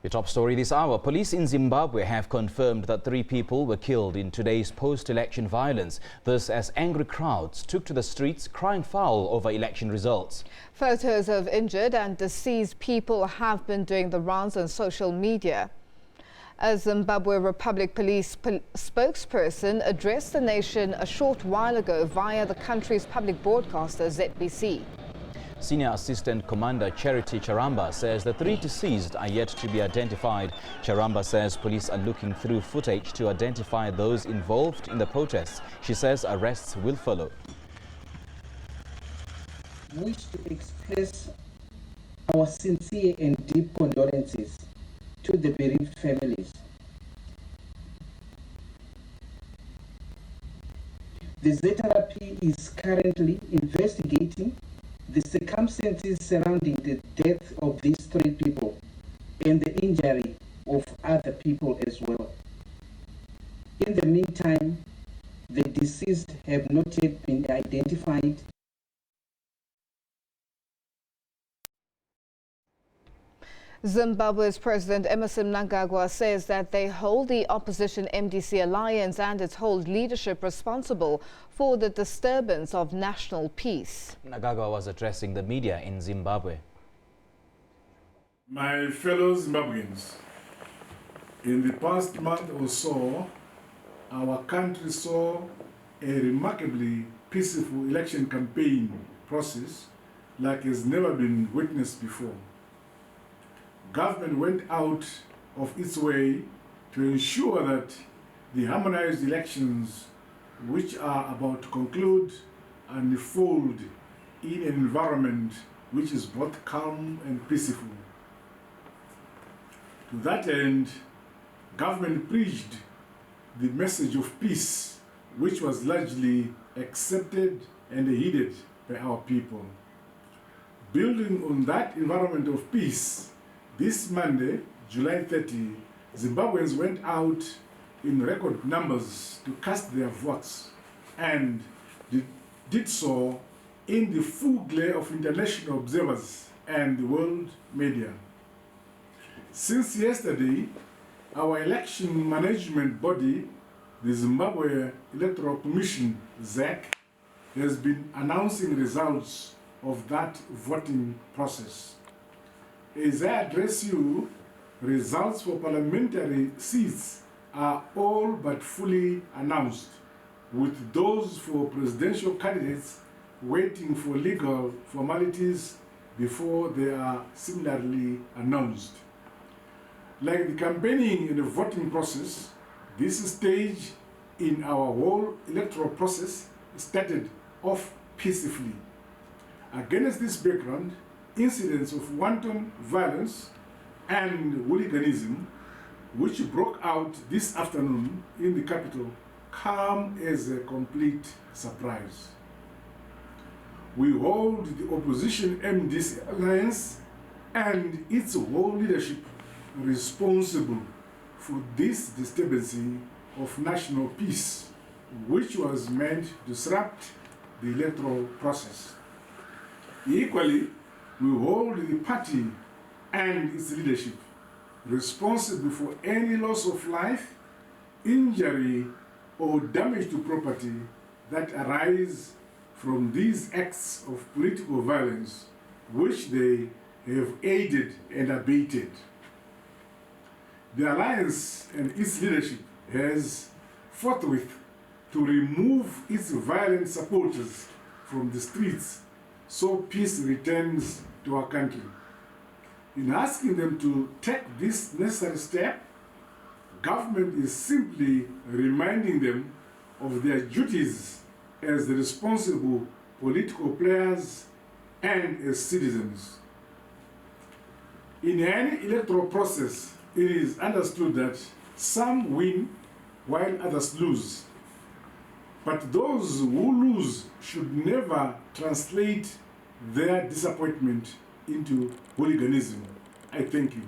Your top story this hour. Police in Zimbabwe have confirmed that 3 people were killed in today's post-election violence. This as angry crowds took to the streets crying foul over election results. Photos of injured and deceased people have been doing the rounds on social media. A Zimbabwe Republic Police spokesperson addressed the nation a short while ago via the country's public broadcaster SABC. Senior Assistant Commander Charity Charamba says the 3 deceased are yet to be identified. Charamba says police are looking through footage to identify those involved in the protests. She says arrests will follow. I wish to express our sincere and deep condolences to the bereaved families. The ZRP is currently investigating the circumstances surrounding the death of these 3 people and the injury of other people as well. In the meantime, the deceased have not yet been identified. Zimbabwe's President Emmerson Mnangagwa says that they hold the opposition MDC Alliance and its whole leadership responsible for the disturbance of national peace. Mnangagwa was addressing the media in Zimbabwe. My fellow Zimbabweans, in the past month or so, our country saw a remarkably peaceful election campaign process like has never been witnessed before. Government went out of its way to ensure that the harmonized elections, which are about to conclude, unfold in an environment which is both calm and peaceful. To that end, government preached the message of peace, which was largely accepted and heeded by our people. Building on that environment of peace, this Monday, July 30, Zimbabweans went out in record numbers to cast their votes and did so in the full glare of international observers and the world media. Since yesterday, our election management body, the Zimbabwe Electoral Commission, ZEC, has been announcing results of that voting process. As I address you, results for parliamentary seats are all but fully announced, with those for presidential candidates waiting for legal formalities before they are similarly announced. Like the campaigning and the voting process, this stage in our whole electoral process started off peacefully. Against this background, incidents of wanton violence and hooliganism, which broke out this afternoon in the capital, come as a complete surprise. We hold the opposition MDC Alliance and its whole leadership responsible for this disturbance of national peace, which was meant to disrupt the electoral process. Equally, we hold the party and its leadership responsible for any loss of life, injury, or damage to property that arise from these acts of political violence, which they have aided and abated. The Alliance and its leadership has forthwith to remove its violent supporters from the streets so peace returns to our country. In asking them to take this necessary step, government is simply reminding them of their duties as the responsible political players and as citizens. In any electoral process, it is understood that some win while others lose. But those who lose should never translate their disappointment into hooliganism. I thank you.